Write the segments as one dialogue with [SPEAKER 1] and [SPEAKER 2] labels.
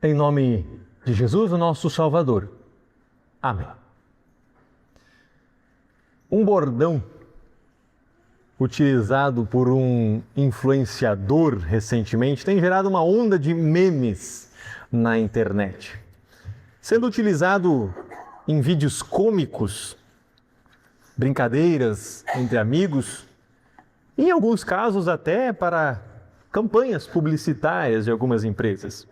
[SPEAKER 1] Em nome de Jesus, o nosso Salvador. Amém. Um bordão utilizado por um influenciador recentemente tem gerado uma onda de memes na internet. Sendo utilizado em vídeos cômicos, brincadeiras entre amigos, e em alguns casos até para campanhas publicitárias de algumas empresas.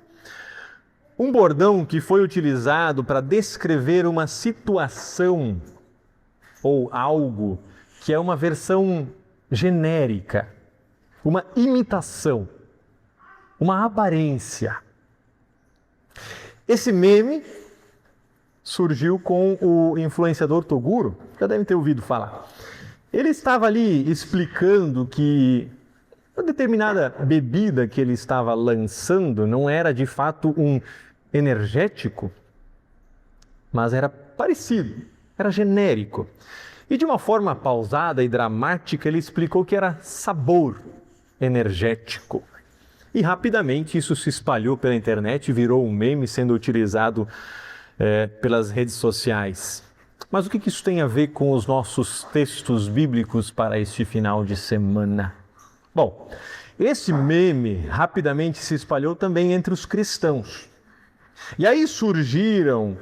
[SPEAKER 1] Um bordão que foi utilizado para descrever uma situação ou algo que é uma versão genérica, uma imitação, uma aparência. Esse meme surgiu com o influenciador Toguro, já devem ter ouvido falar. Ele estava ali explicando que uma determinada bebida que ele estava lançando não era de fato um energético, mas era parecido, era genérico. E de uma forma pausada e dramática, ele explicou que era sabor energético. E rapidamente isso se espalhou pela internet e virou um meme sendo utilizado pelas redes sociais. Mas o que isso tem a ver com os nossos textos bíblicos para este final de semana? Bom, esse meme rapidamente se espalhou também entre os cristãos. E aí surgiram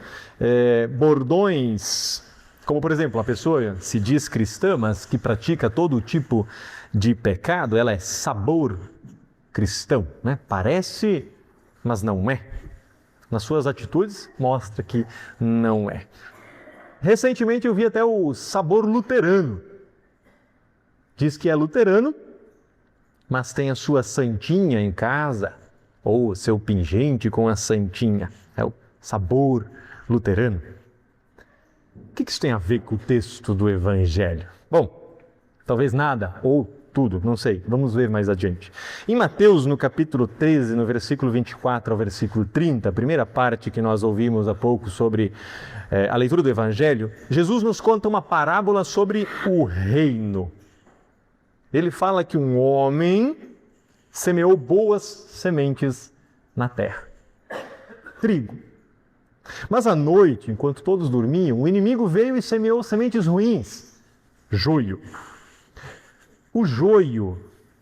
[SPEAKER 1] bordões, como por exemplo, a pessoa se diz cristã, mas que pratica todo tipo de pecado, ela é sabor cristão, né? Parece, mas não é. Nas suas atitudes, mostra que não é. Recentemente eu vi até o sabor luterano. Diz que é luterano, mas tem a sua santinha em casa, ou seu pingente com a santinha. É o sabor luterano. O que isso tem a ver com o texto do Evangelho? Bom, talvez nada, ou tudo, não sei. Vamos ver mais adiante. Em Mateus, no capítulo 13, no versículo 24 ao versículo 30, a primeira parte que nós ouvimos há pouco sobre a leitura do Evangelho, Jesus nos conta uma parábola sobre o reino. Ele fala que um homem semeou boas sementes na terra. Trigo. Mas à noite, enquanto todos dormiam, o inimigo veio e semeou sementes ruins. Joio. O joio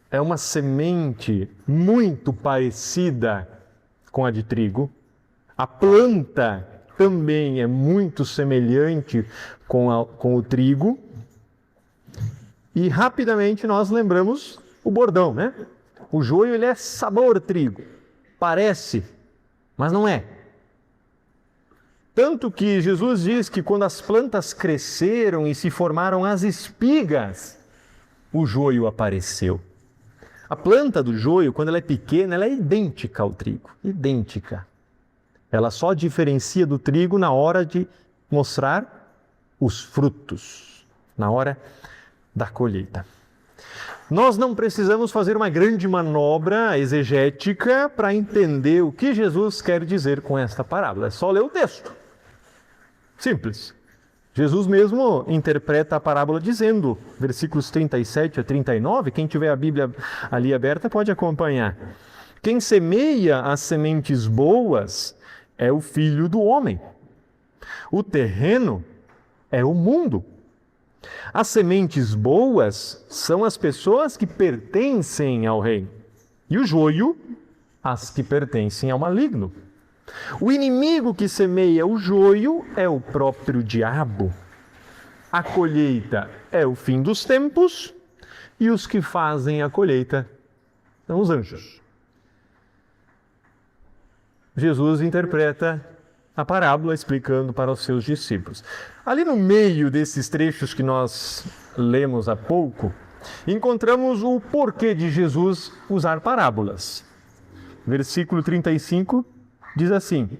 [SPEAKER 1] é uma semente muito parecida com a de trigo. A planta também é muito semelhante com o trigo. E rapidamente nós lembramos o bordão, né? O joio ele é sabor trigo. Parece, mas não é. Tanto que Jesus diz que quando as plantas cresceram e se formaram as espigas, o joio apareceu. A planta do joio, quando ela é pequena, ela é idêntica ao trigo. Idêntica. Ela só diferencia do trigo na hora de mostrar os frutos, na hora da colheita. Nós não precisamos fazer uma grande manobra exegética para entender o que Jesus quer dizer com esta parábola. É só ler o texto. Simples. Jesus mesmo interpreta a parábola dizendo, versículos 37 a 39, quem tiver a Bíblia ali aberta pode acompanhar. Quem semeia as sementes boas é o Filho do Homem. O terreno é o mundo. As sementes boas são as pessoas que pertencem ao reino. E o joio, as que pertencem ao maligno. O inimigo que semeia o joio é o próprio diabo. A colheita é o fim dos tempos e os que fazem a colheita são os anjos. Jesus interpreta a parábola explicando para os seus discípulos. Ali no meio desses trechos que nós lemos há pouco, encontramos o porquê de Jesus usar parábolas. Versículo 35 diz assim: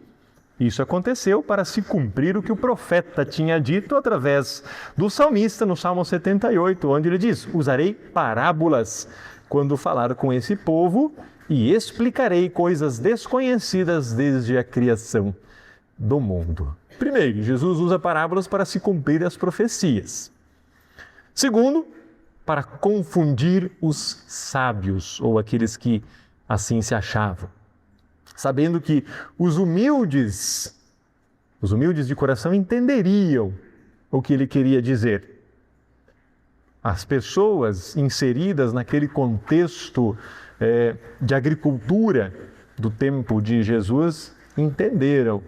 [SPEAKER 1] isso aconteceu para se cumprir o que o profeta tinha dito através do salmista no Salmo 78, onde ele diz: usarei parábolas quando falar com esse povo e explicarei coisas desconhecidas desde a criação do mundo. Primeiro, Jesus usa parábolas para se cumprir as profecias. Segundo, para confundir os sábios, ou aqueles que assim se achavam. sabendo que os humildes de coração entenderiam o que ele queria dizer. As pessoas inseridas naquele contexto de agricultura do tempo de Jesus entenderam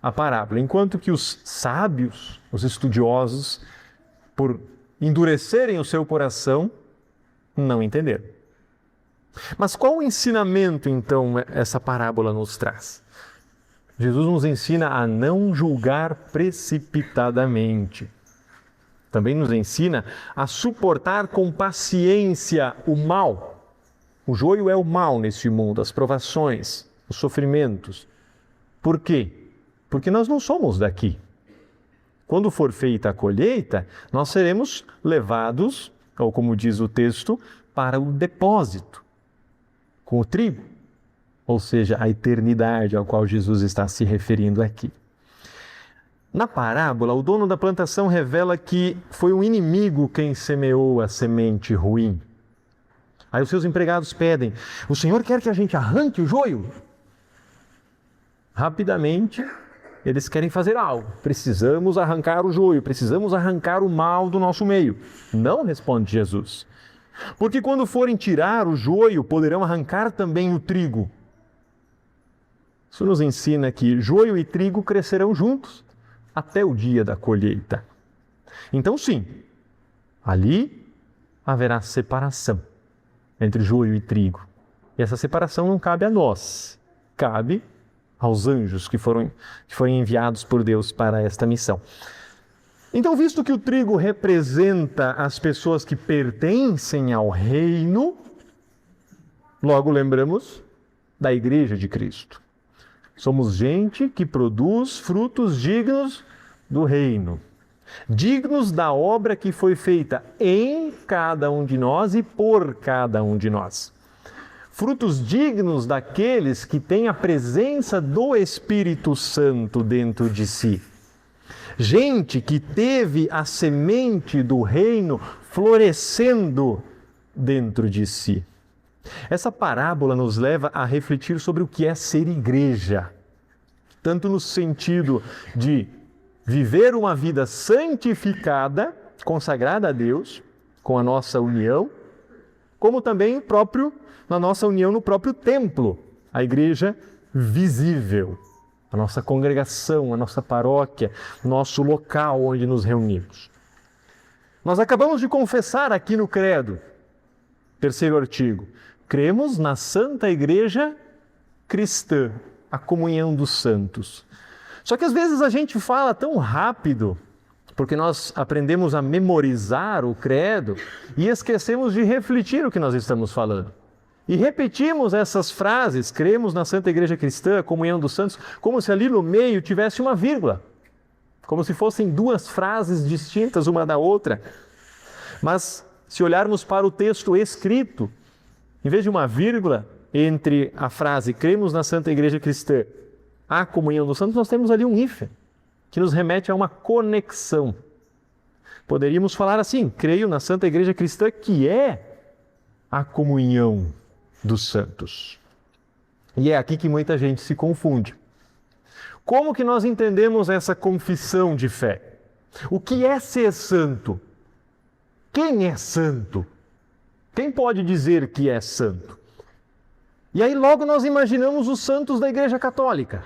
[SPEAKER 1] a parábola, enquanto que os sábios, os estudiosos, por endurecerem o seu coração, não entenderam. Mas qual o ensinamento, então, essa parábola nos traz? Jesus nos ensina a não julgar precipitadamente. Também nos ensina a suportar com paciência o mal. O joio é o mal neste mundo, as provações, os sofrimentos. Por quê? Porque nós não somos daqui. Quando for feita a colheita, nós seremos levados, ou como diz o texto, para o depósito, com o trigo, ou seja, a eternidade ao qual Jesus está se referindo aqui. Na parábola, o dono da plantação revela que foi um inimigo quem semeou a semente ruim. Aí os seus empregados pedem: o Senhor quer que a gente arranque o joio? Rapidamente, eles querem fazer algo. Precisamos arrancar o joio, precisamos arrancar o mal do nosso meio. Não, responde Jesus. Porque quando forem tirar o joio, poderão arrancar também o trigo. Isso nos ensina que joio e trigo crescerão juntos até o dia da colheita. Então, sim, ali haverá separação entre joio e trigo. E essa separação não cabe a nós, cabe aos anjos que foram enviados por Deus para esta missão. Então, visto que o trigo representa as pessoas que pertencem ao reino, logo lembramos da Igreja de Cristo. Somos gente que produz frutos dignos do reino, dignos da obra que foi feita em cada um de nós e por cada um de nós. Frutos dignos daqueles que têm a presença do Espírito Santo dentro de si. Gente que teve a semente do reino florescendo dentro de si. Essa parábola nos leva a refletir sobre o que é ser igreja, tanto no sentido de viver uma vida santificada, consagrada a Deus, com a nossa união, como também na nossa união no próprio templo, a igreja visível, a nossa congregação, a nossa paróquia, nosso local onde nos reunimos. Nós acabamos de confessar aqui no Credo, terceiro artigo, cremos na Santa Igreja Cristã, a comunhão dos santos. Só que às vezes a gente fala tão rápido, porque nós aprendemos a memorizar o credo e esquecemos de refletir o que nós estamos falando. E repetimos essas frases, cremos na Santa Igreja Cristã, a comunhão dos santos, como se ali no meio tivesse uma vírgula, como se fossem duas frases distintas uma da outra. Mas se olharmos para o texto escrito, em vez de uma vírgula entre a frase cremos na Santa Igreja Cristã, a comunhão dos santos, nós temos ali um hífen, que nos remete a uma conexão. Poderíamos falar assim: creio na Santa Igreja Cristã, que é a comunhão dos santos. E é aqui que muita gente se confunde. Como que nós entendemos essa confissão de fé? O que é ser santo? Quem é santo? Quem pode dizer que é santo? E aí logo nós imaginamos os santos da Igreja Católica.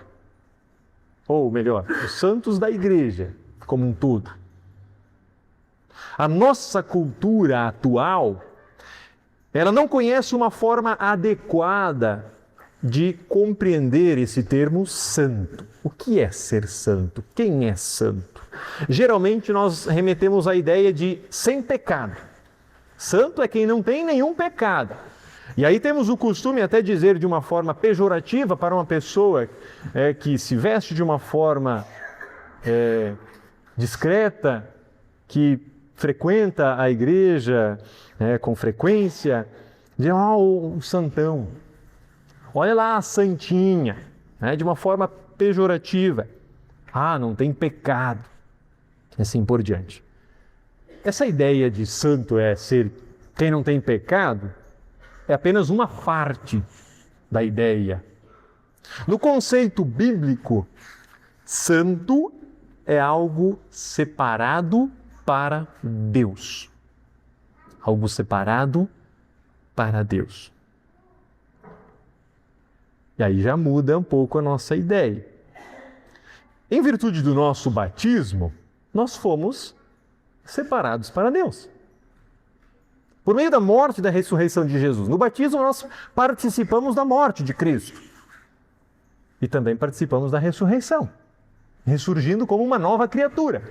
[SPEAKER 1] Ou melhor, os santos da Igreja como um todo. A nossa cultura atual, ela não conhece uma forma adequada de compreender esse termo santo. O que é ser santo? Quem é santo? Geralmente nós remetemos à ideia de sem pecado. Santo é quem não tem nenhum pecado. E aí temos o costume até dizer de uma forma pejorativa para uma pessoa que se veste de uma forma discreta, que frequenta a igreja com frequência, dizer: o santão, olha lá a santinha, de uma forma pejorativa. Não tem pecado, e assim por diante. Essa ideia de santo ser quem não tem pecado é apenas uma parte da ideia No conceito bíblico, santo é algo separado para Deus. Algo separado para Deus. E aí já muda um pouco a nossa ideia. Em virtude do nosso batismo, nós fomos separados para Deus. Por meio da morte e da ressurreição de Jesus. No batismo nós participamos da morte de Cristo. E também participamos da ressurreição. Ressurgindo como uma nova criatura.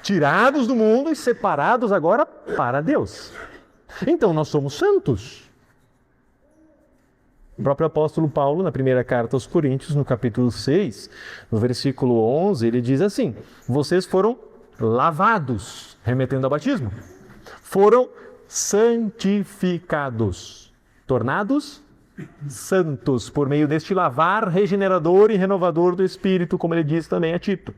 [SPEAKER 1] Tirados do mundo e separados agora para Deus. Então nós somos santos. O próprio apóstolo Paulo, na primeira carta aos Coríntios, no capítulo 6, no versículo 11, ele diz assim: vocês foram lavados, remetendo ao batismo, foram santificados, tornados santos, por meio deste lavar regenerador e renovador do Espírito, como ele diz também a Tito.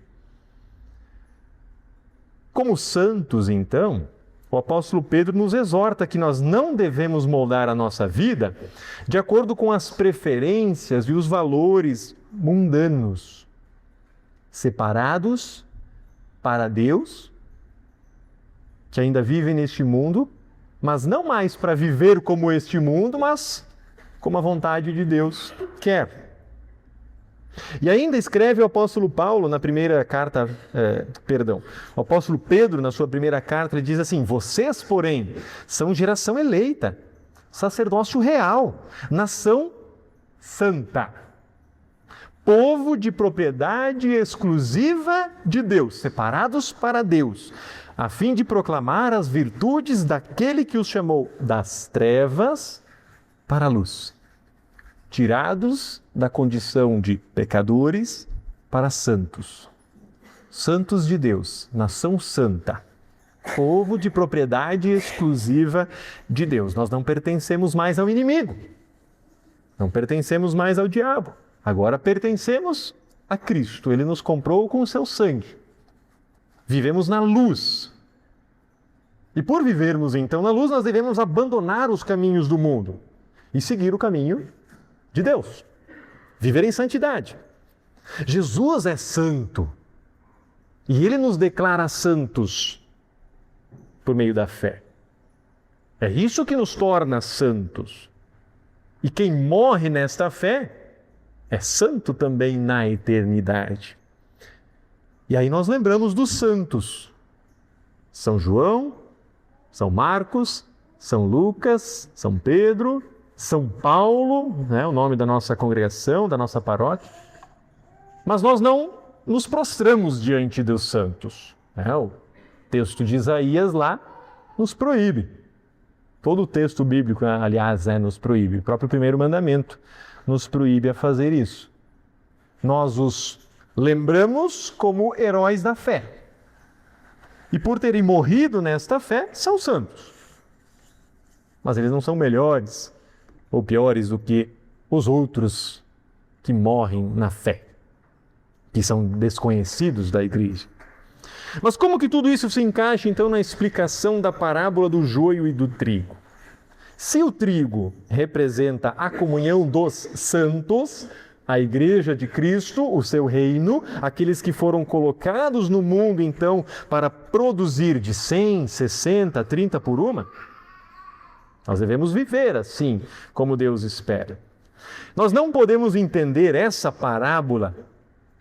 [SPEAKER 1] Como santos, então, o apóstolo Pedro nos exorta que nós não devemos moldar a nossa vida de acordo com as preferências e os valores mundanos, separados para Deus, que ainda vive neste mundo, mas não mais para viver como este mundo, mas como a vontade de Deus quer. E ainda escreve o apóstolo Paulo na primeira carta, o apóstolo Pedro na sua primeira carta, ele diz assim: vocês, porém, são geração eleita, sacerdócio real, nação santa, povo de propriedade exclusiva de Deus, separados para Deus, a fim de proclamar as virtudes daquele que os chamou das trevas para a luz. Tirados da condição de pecadores para santos. Santos de Deus, nação santa, povo de propriedade exclusiva de Deus. Nós não pertencemos mais ao inimigo, não pertencemos mais ao diabo. Agora pertencemos a Cristo. Ele nos comprou com o seu sangue. Vivemos na luz. E por vivermos então na luz, nós devemos abandonar os caminhos do mundo e seguir o caminho de Deus. Viver em santidade. Jesus é santo. E Ele nos declara santos por meio da fé. É isso que nos torna santos. E quem morre nesta fé é santo também na eternidade. E aí nós lembramos dos santos. São João, São Marcos, São Lucas, São Pedro, São Paulo, o nome da nossa congregação, da nossa paróquia. Mas nós não nos prostramos diante dos santos. O texto de Isaías lá nos proíbe. Todo o texto bíblico, aliás, nos proíbe. O próprio primeiro mandamento nos proíbe a fazer isso. Nós os lembramos como heróis da fé. E por terem morrido nesta fé, são santos. Mas eles não são melhores ou piores do que os outros que morrem na fé, que são desconhecidos da igreja. Mas como que tudo isso se encaixa então na explicação da parábola do joio e do trigo? Se o trigo representa a comunhão dos santos, a igreja de Cristo, o seu reino, aqueles que foram colocados no mundo então para produzir de 100, 60, 30 por uma, nós devemos viver assim como Deus espera. Nós não podemos entender essa parábola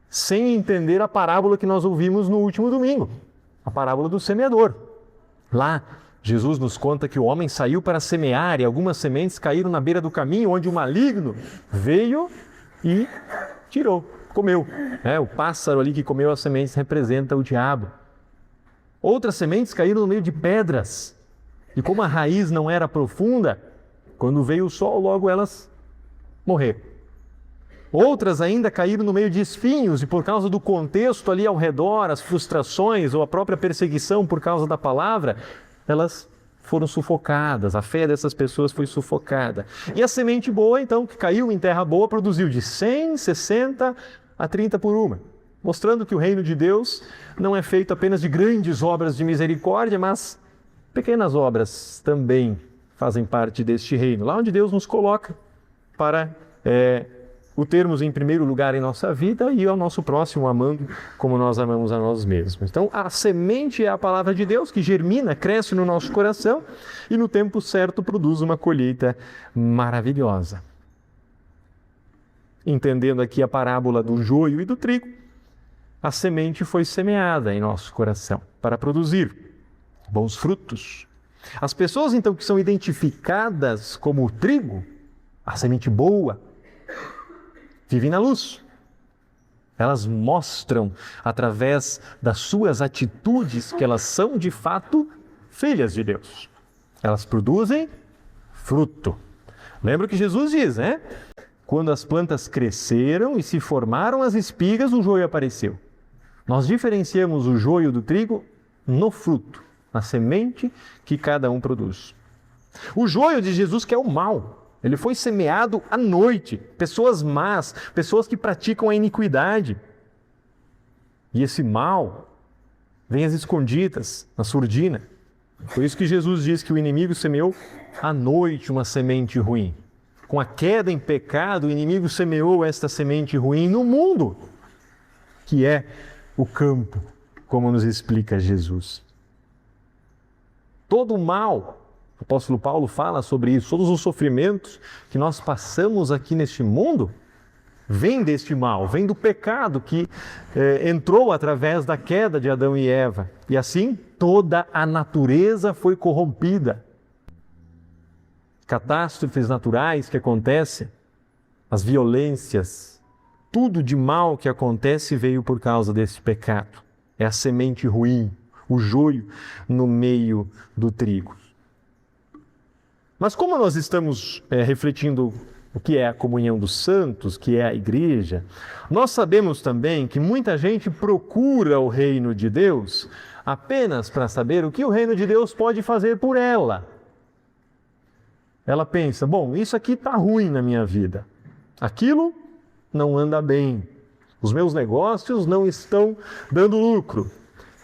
[SPEAKER 1] sem entender a parábola que nós ouvimos no último domingo, a parábola do semeador. Lá, Jesus nos conta que o homem saiu para semear e algumas sementes caíram na beira do caminho, onde o maligno veio e tirou, comeu. O pássaro ali que comeu as sementes representa o diabo. Outras sementes caíram no meio de pedras. E como a raiz não era profunda, quando veio o sol, logo elas morreram. Outras ainda caíram no meio de espinhos e por causa do contexto ali ao redor, as frustrações ou a própria perseguição por causa da palavra, elas foram sufocadas, a fé dessas pessoas foi sufocada. E a semente boa, então, que caiu em terra boa, produziu de 100, 60 a 30 por uma, mostrando que o reino de Deus não é feito apenas de grandes obras de misericórdia, mas pequenas obras também fazem parte deste reino, lá onde Deus nos coloca para o termos em primeiro lugar em nossa vida e ao nosso próximo amando como nós amamos a nós mesmos. Então, a semente é a palavra de Deus que germina, cresce no nosso coração e no tempo certo produz uma colheita maravilhosa. Entendendo aqui a parábola do joio e do trigo, a semente foi semeada em nosso coração para produzir bons frutos. As pessoas, então, que são identificadas como o trigo, a semente boa, vivem na luz. Elas mostram, através das suas atitudes, que elas são, de fato, filhas de Deus. Elas produzem fruto. Lembra o que Jesus diz, né? Quando as plantas cresceram e se formaram as espigas, o joio apareceu. Nós diferenciamos o joio do trigo no fruto, na semente que cada um produz. O joio de Jesus que é o mal. Ele foi semeado à noite. Pessoas más, pessoas que praticam a iniquidade. E esse mal vem às escondidas, na surdina. Por isso que Jesus diz que o inimigo semeou à noite uma semente ruim. Com a queda em pecado, o inimigo semeou esta semente ruim no mundo, que é o campo, como nos explica Jesus. Todo o mal, o apóstolo Paulo fala sobre isso, todos os sofrimentos que nós passamos aqui neste mundo, vêm deste mal, vêm do pecado que entrou através da queda de Adão e Eva. E assim, toda a natureza foi corrompida. Catástrofes naturais que acontecem, as violências, tudo de mal que acontece veio por causa desse pecado. É a semente ruim, o joio no meio do trigo. Mas como nós estamos refletindo o que é a comunhão dos santos, o que é a igreja, nós sabemos também que muita gente procura o reino de Deus apenas para saber o que o reino de Deus pode fazer por ela. Ela pensa, bom, isso aqui está ruim na minha vida, aquilo não anda bem, os meus negócios não estão dando lucro,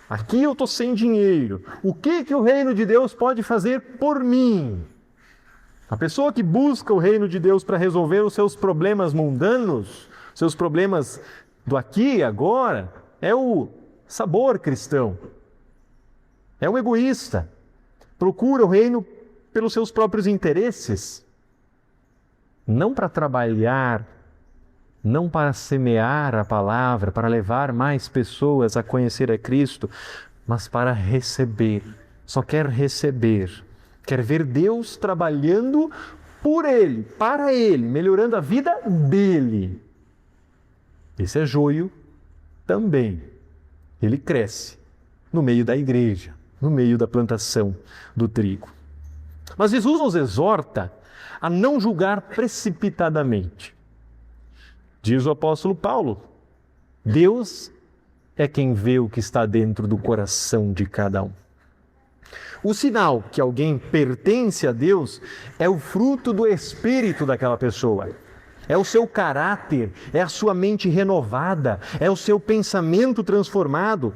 [SPEAKER 1] aqui eu estou sem dinheiro, o que o reino de Deus pode fazer por mim? A pessoa que busca o reino de Deus para resolver os seus problemas mundanos, seus problemas do aqui e agora, é o sabor cristão, é um egoísta, procura o reino pelos seus próprios interesses, não para trabalhar, não para semear a palavra, para levar mais pessoas a conhecer a Cristo, mas para receber, só quer receber, quer ver Deus trabalhando por ele, para ele, melhorando a vida dele. Esse é joio também, ele cresce no meio da igreja, no meio da plantação do trigo. Mas Jesus nos exorta a não julgar precipitadamente. Diz o apóstolo Paulo, Deus é quem vê o que está dentro do coração de cada um. O sinal que alguém pertence a Deus é o fruto do espírito daquela pessoa. É o seu caráter, é a sua mente renovada, é o seu pensamento transformado.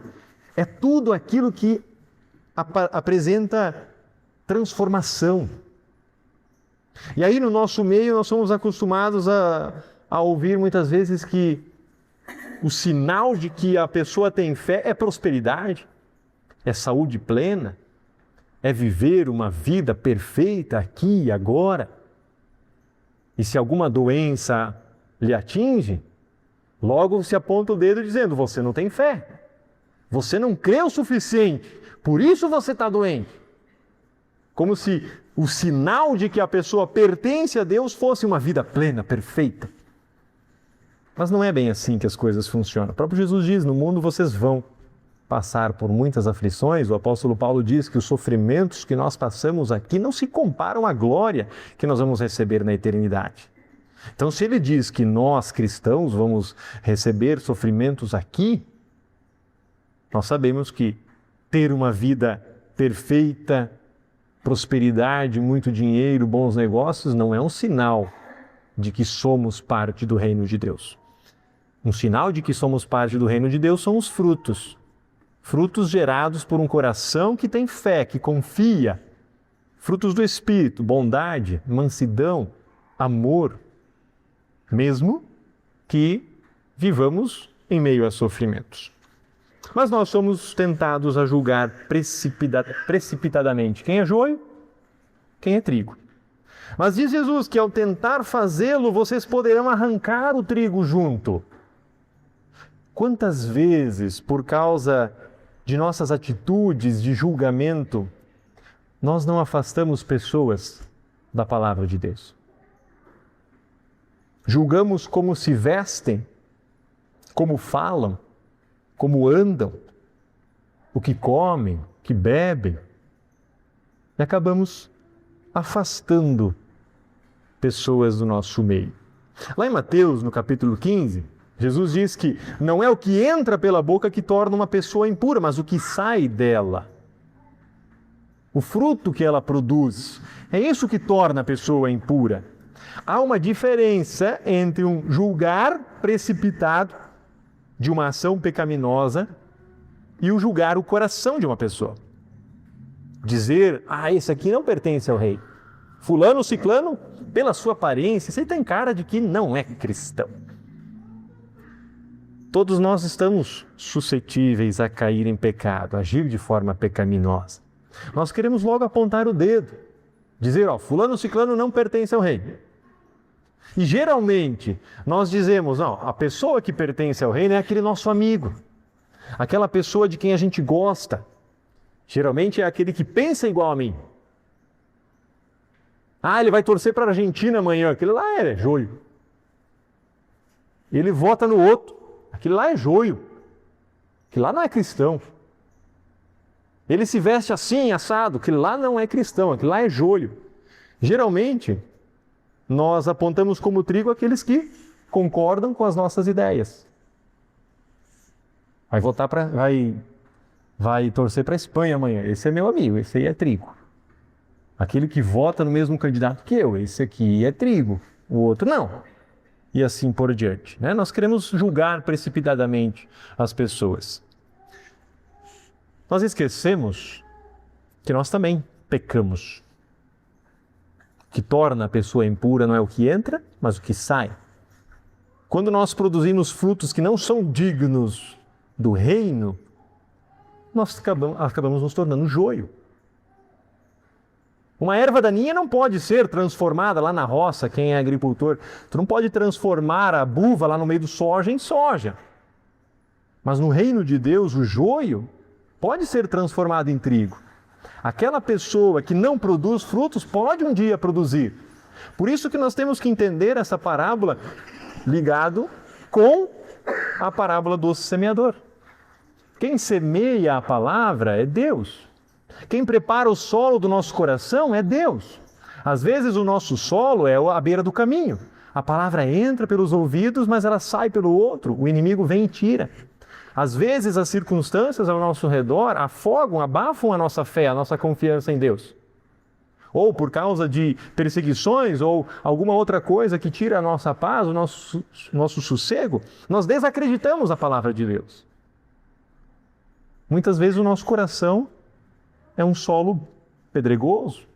[SPEAKER 1] É tudo aquilo que apresenta transformação. E aí no nosso meio nós somos acostumados a ouvir muitas vezes que o sinal de que a pessoa tem fé é prosperidade, é saúde plena, é viver uma vida perfeita aqui e agora. E se alguma doença lhe atinge, logo se aponta o dedo dizendo, você não tem fé, você não crê o suficiente, por isso você está doente. Como se o sinal de que a pessoa pertence a Deus fosse uma vida plena, perfeita. Mas não é bem assim que as coisas funcionam. O próprio Jesus diz, no mundo vocês vão passar por muitas aflições. O apóstolo Paulo diz que os sofrimentos que nós passamos aqui não se comparam à glória que nós vamos receber na eternidade. Então, se ele diz que nós, cristãos, vamos receber sofrimentos aqui, nós sabemos que ter uma vida perfeita, prosperidade, muito dinheiro, bons negócios, não é um sinal de que somos parte do reino de Deus. Um sinal de que somos parte do reino de Deus são os frutos. Frutos gerados por um coração que tem fé, que confia. Frutos do Espírito, bondade, mansidão, amor. Mesmo que vivamos em meio a sofrimentos. Mas nós somos tentados a julgar precipitadamente quem é joio, quem é trigo. Mas diz Jesus que ao tentar fazê-lo, vocês poderão arrancar o trigo junto. Quantas vezes, por causa de nossas atitudes de julgamento, nós não afastamos pessoas da palavra de Deus? Julgamos como se vestem, como falam, como andam, o que comem, o que bebem, e acabamos afastando pessoas do nosso meio. Lá em Mateus, no capítulo 15, Jesus diz que não é o que entra pela boca que torna uma pessoa impura, mas o que sai dela. O fruto que ela produz, é isso que torna a pessoa impura. Há uma diferença entre um julgar precipitado de uma ação pecaminosa e o julgar o coração de uma pessoa. Dizer, esse aqui não pertence ao rei. Fulano, ciclano, pela sua aparência, você tem cara de que não é cristão. Todos nós estamos suscetíveis a cair em pecado, a agir de forma pecaminosa. Nós queremos logo apontar o dedo, dizer, fulano, ciclano não pertence ao rei. E geralmente nós dizemos, a pessoa que pertence ao reino é aquele nosso amigo, aquela pessoa de quem a gente gosta. Geralmente é aquele que pensa igual a mim. Ele vai torcer para a Argentina amanhã, aquele lá é joio. Ele vota no outro, aquele lá é joio. Aquele lá não é cristão. Ele se veste assim, assado, aquele lá não é cristão, aquele lá é joio. Geralmente, nós apontamos como trigo aqueles que concordam com as nossas ideias. Vai torcer para a Espanha amanhã. Esse é meu amigo, esse aí é trigo. Aquele que vota no mesmo candidato que eu, esse aqui é trigo, o outro não. E assim por diante. Nós queremos julgar precipitadamente as pessoas. Nós esquecemos que nós também pecamos. O que torna a pessoa impura não é o que entra, mas o que sai. Quando nós produzimos frutos que não são dignos do reino, nós acabamos nos tornando joio. Uma erva daninha não pode ser transformada lá na roça, quem é agricultor. Tu não pode transformar a buva lá no meio do soja em soja. Mas no reino de Deus, o joio pode ser transformado em trigo. Aquela pessoa que não produz frutos pode um dia produzir. Por isso que nós temos que entender essa parábola ligado com a parábola do semeador. Quem semeia a palavra é Deus. Quem prepara o solo do nosso coração é Deus. Às vezes o nosso solo é a beira do caminho. A palavra entra pelos ouvidos, mas ela sai pelo outro. O inimigo vem e tira. Às vezes as circunstâncias ao nosso redor abafam a nossa fé, a nossa confiança em Deus. Ou por causa de perseguições ou alguma outra coisa que tira a nossa paz, o nosso sossego, nós desacreditamos a palavra de Deus. Muitas vezes o nosso coração é um solo pedregoso,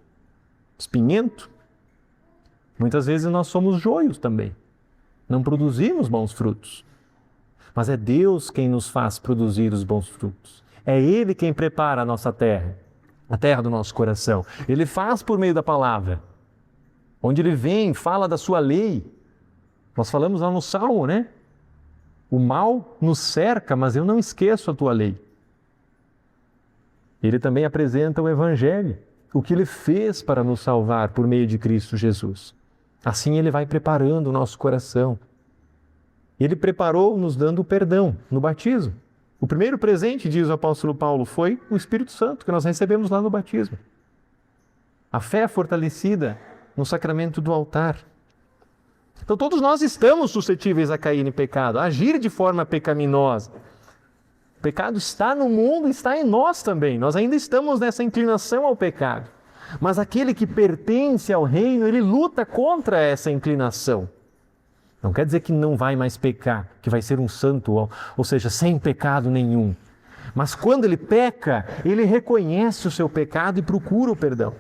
[SPEAKER 1] espinhento. Muitas vezes nós somos joios também. Não produzimos bons frutos. Mas é Deus quem nos faz produzir os bons frutos. É Ele quem prepara a nossa terra, a terra do nosso coração. Ele faz por meio da palavra. Onde Ele vem, fala da sua lei. Nós falamos lá no Salmo, né? O mal nos cerca, mas eu não esqueço a tua lei. Ele também apresenta o Evangelho, o que Ele fez para nos salvar por meio de Cristo Jesus. Assim Ele vai preparando o nosso coração. Ele preparou nos dando o perdão no batismo. O primeiro presente, diz o apóstolo Paulo, foi o Espírito Santo, que nós recebemos lá no batismo. A fé é fortalecida no sacramento do altar. Então todos nós estamos suscetíveis a cair em pecado, a agir de forma pecaminosa. O pecado está no mundo, está em nós também. Nós ainda estamos nessa inclinação ao pecado. Mas aquele que pertence ao reino, ele luta contra essa inclinação. Não quer dizer que não vai mais pecar, que vai ser um santo, ou seja, sem pecado nenhum. Mas quando ele peca, ele reconhece o seu pecado e procura o perdão.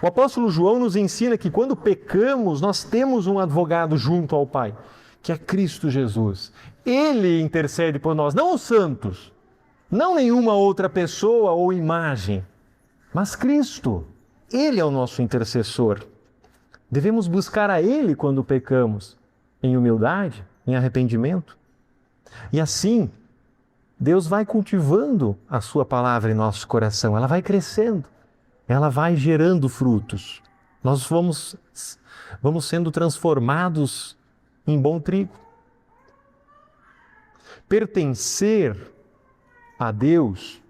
[SPEAKER 1] O apóstolo João nos ensina que quando pecamos, nós temos um advogado junto ao Pai, que é Cristo Jesus. Ele intercede por nós, não os santos, não nenhuma outra pessoa ou imagem, mas Cristo. Ele é o nosso intercessor. Devemos buscar a Ele quando pecamos, em humildade, em arrependimento. E assim, Deus vai cultivando a sua palavra em nosso coração, ela vai crescendo, ela vai gerando frutos. Nós vamos sendo transformados em bom trigo. Pertencer a Deus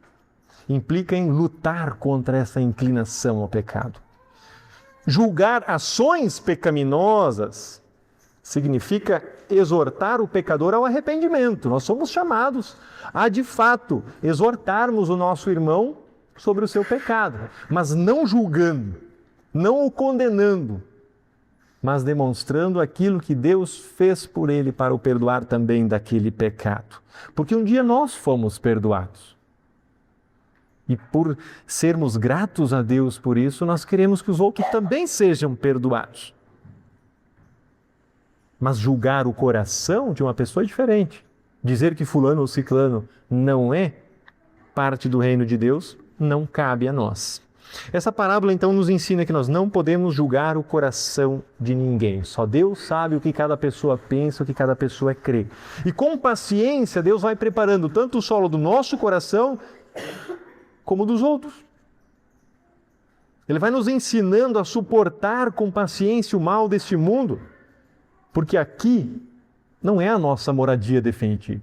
[SPEAKER 1] implica em lutar contra essa inclinação ao pecado. Julgar ações pecaminosas significa exortar o pecador ao arrependimento. Nós somos chamados a, de fato, exortarmos o nosso irmão sobre o seu pecado, mas não julgando, não o condenando, mas demonstrando aquilo que Deus fez por ele para o perdoar também daquele pecado. Porque um dia nós fomos perdoados. E por sermos gratos a Deus por isso, nós queremos que os outros também sejam perdoados. Mas julgar o coração de uma pessoa é diferente. Dizer que fulano ou ciclano não é parte do reino de Deus, não cabe a nós. Essa parábola então nos ensina que nós não podemos julgar o coração de ninguém. Só Deus sabe o que cada pessoa pensa, o que cada pessoa crê. E com paciência, Deus vai preparando tanto o solo do nosso coração como dos outros. Ele vai nos ensinando a suportar com paciência o mal deste mundo, porque aqui não é a nossa moradia definitiva.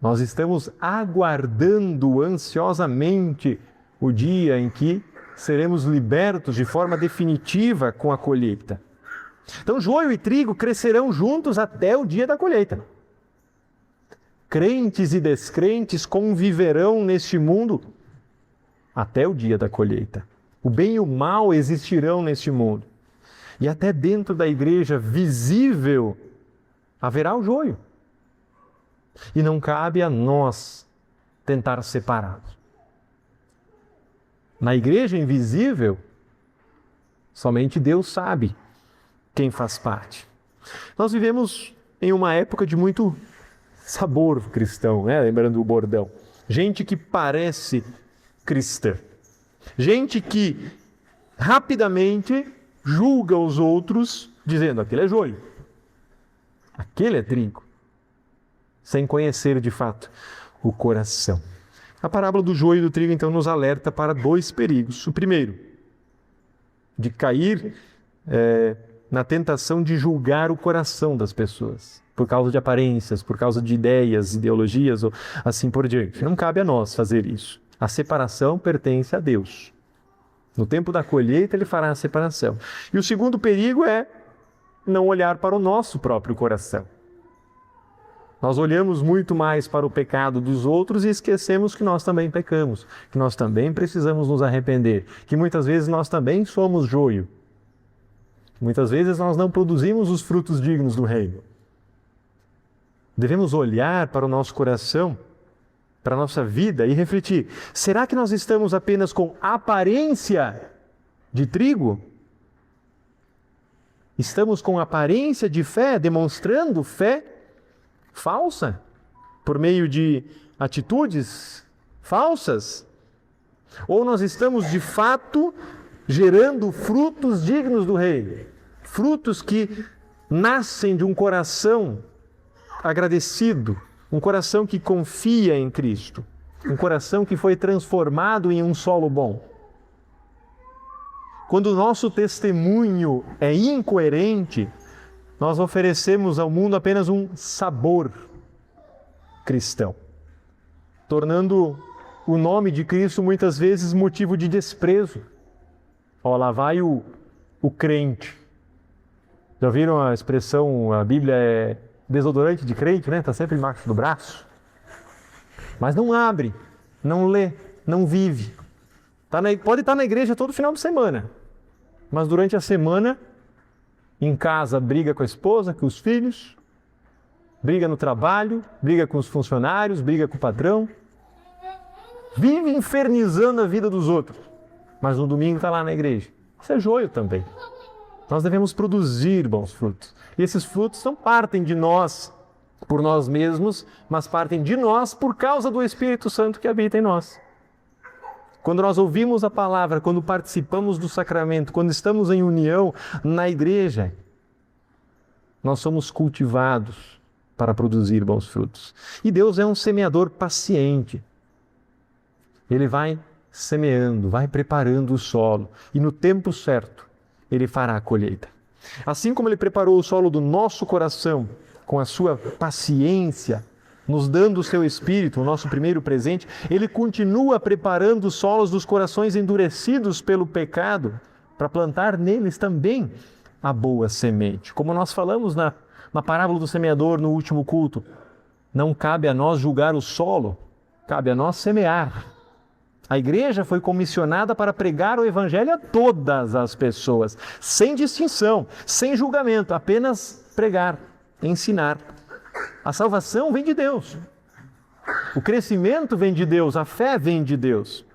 [SPEAKER 1] Nós estamos aguardando ansiosamente o dia em que seremos libertos de forma definitiva com a colheita. Então, joio e trigo crescerão juntos até o dia da colheita. Crentes e descrentes conviverão neste mundo até o dia da colheita. O bem e o mal existirão neste mundo. E até dentro da igreja visível haverá o joio. E não cabe a nós tentar separá-los. Na igreja invisível, somente Deus sabe quem faz parte. Nós vivemos em uma época de muito sabor cristão, né? Lembrando o bordão. Gente que parece cristã. Gente que rapidamente julga os outros dizendo: aquele é joio, aquele é trigo, sem conhecer de fato o coração. A parábola do joio e do trigo então nos alerta para dois perigos. O primeiro, de cair na tentação de julgar o coração das pessoas, por causa de aparências, por causa de ideias, ideologias ou assim por diante. Não cabe a nós fazer isso. A separação pertence a Deus. No tempo da colheita, Ele fará a separação. E o segundo perigo é não olhar para o nosso próprio coração. Nós olhamos muito mais para o pecado dos outros e esquecemos que nós também pecamos, que nós também precisamos nos arrepender, que muitas vezes nós também somos joio. Muitas vezes nós não produzimos os frutos dignos do reino. Devemos olhar para o nosso coração, para a nossa vida e refletir: será que nós estamos apenas com aparência de trigo? Estamos com aparência de fé, demonstrando fé falsa, por meio de atitudes falsas? Ou nós estamos de fato gerando frutos dignos do reino? Frutos que nascem de um coração agradecido, um coração que confia em Cristo, um coração que foi transformado em um solo bom. Quando o nosso testemunho é incoerente, nós oferecemos ao mundo apenas um sabor cristão, tornando o nome de Cristo muitas vezes motivo de desprezo. Ó, lá vai o crente. Já ouviram a expressão, a Bíblia é desodorante de crente, né? Está sempre embaixo do braço. Mas não abre, não lê, não vive. Pode estar na igreja todo final de semana, mas durante a semana, em casa, briga com a esposa, com os filhos, briga no trabalho, briga com os funcionários, briga com o patrão. Vive infernizando a vida dos outros, mas no domingo está lá na igreja. Isso é joio também. Nós devemos produzir bons frutos. E esses frutos não partem de nós por nós mesmos, mas partem de nós por causa do Espírito Santo que habita em nós. Quando nós ouvimos a palavra, quando participamos do sacramento, quando estamos em união na igreja, nós somos cultivados para produzir bons frutos. E Deus é um semeador paciente. Ele vai semeando, vai preparando o solo, e no tempo certo Ele fará a colheita. Assim como Ele preparou o solo do nosso coração com a sua paciência, nos dando o seu Espírito, o nosso primeiro presente, Ele continua preparando os solos dos corações endurecidos pelo pecado, para plantar neles também a boa semente. Como nós falamos na parábola do semeador no último culto, não cabe a nós julgar o solo, cabe a nós semear. A igreja foi comissionada para pregar o Evangelho a todas as pessoas, sem distinção, sem julgamento, apenas pregar, ensinar. A salvação vem de Deus. O crescimento vem de Deus, a fé vem de Deus.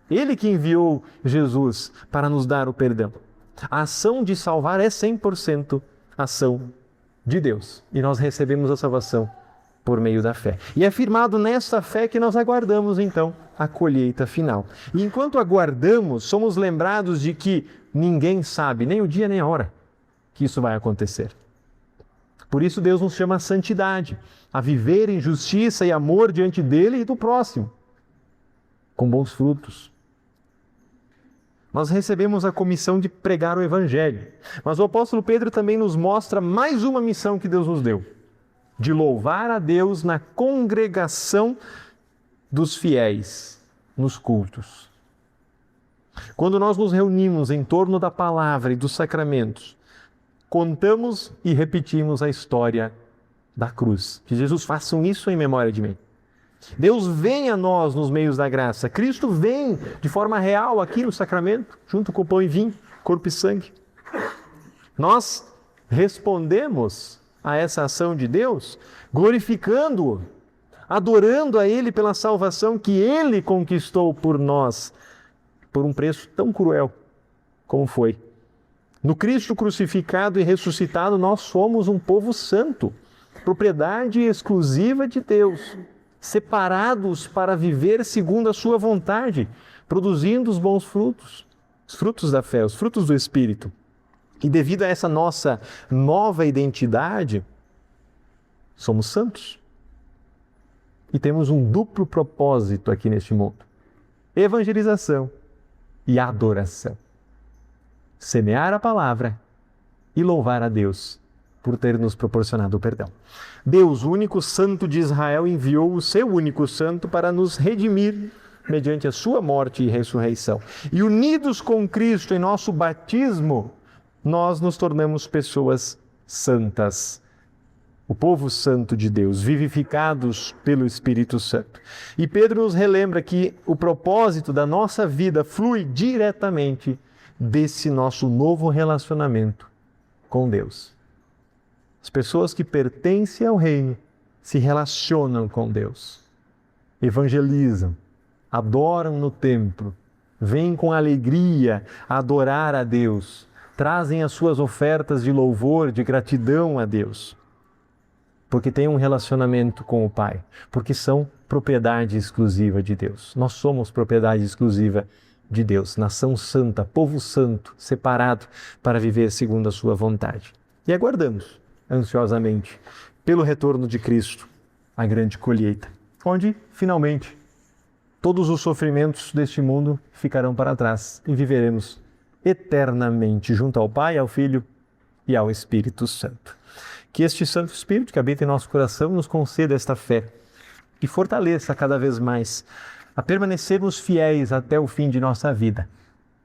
[SPEAKER 1] Ele que enviou Jesus para nos dar o perdão. A ação de salvar é 100% ação de Deus. E nós recebemos a salvação por meio da fé. E é firmado nessa fé que nós aguardamos, então, a colheita final. E enquanto aguardamos, somos lembrados de que ninguém sabe, nem o dia nem a hora, que isso vai acontecer. Por isso Deus nos chama a santidade, a viver em justiça e amor diante dele e do próximo, com bons frutos. Nós recebemos a comissão de pregar o Evangelho, mas o apóstolo Pedro também nos mostra mais uma missão que Deus nos deu, de louvar a Deus na congregação dos fiéis, nos cultos. Quando nós nos reunimos em torno da palavra e dos sacramentos, contamos e repetimos a história da cruz. Que Jesus façam isso em memória de mim. Deus vem a nós nos meios da graça. Cristo vem de forma real aqui no sacramento, junto com o pão e vinho, corpo e sangue. Nós respondemos a essa ação de Deus glorificando-o, adorando a Ele pela salvação que Ele conquistou por nós, por um preço tão cruel como foi. No Cristo crucificado e ressuscitado, nós somos um povo santo, propriedade exclusiva de Deus, separados para viver segundo a sua vontade, produzindo os bons frutos, os frutos da fé, os frutos do Espírito. E devido a essa nossa nova identidade, somos santos. E temos um duplo propósito aqui neste mundo: evangelização e adoração. Semear a palavra e louvar a Deus por ter nos proporcionado o perdão. Deus, o único santo de Israel, enviou o seu único santo para nos redimir mediante a sua morte e ressurreição. E unidos com Cristo em nosso batismo, nós nos tornamos pessoas santas. O povo santo de Deus, vivificados pelo Espírito Santo. E Pedro nos relembra que o propósito da nossa vida flui diretamente desse nosso novo relacionamento com Deus. As pessoas que pertencem ao reino se relacionam com Deus, evangelizam, adoram no templo, vêm com alegria adorar a Deus, trazem as suas ofertas de louvor, de gratidão a Deus, porque têm um relacionamento com o Pai, porque são propriedade exclusiva de Deus. Nós somos propriedade exclusiva de Deus, nação santa, povo santo, separado para viver segundo a sua vontade. E aguardamos ansiosamente pelo retorno de Cristo, a grande colheita, onde, finalmente, todos os sofrimentos deste mundo ficarão para trás e viveremos eternamente junto ao Pai, ao Filho e ao Espírito Santo. Que este Santo Espírito que habita em nosso coração nos conceda esta fé e fortaleça cada vez mais a permanecermos fiéis até o fim de nossa vida,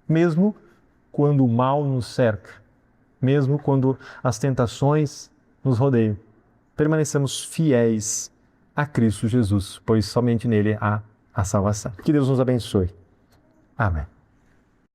[SPEAKER 1] mesmo quando o mal nos cerca, mesmo quando as tentações nos rodeiam. Permaneçamos fiéis a Cristo Jesus, pois somente nele há a salvação. Que Deus nos abençoe. Amém.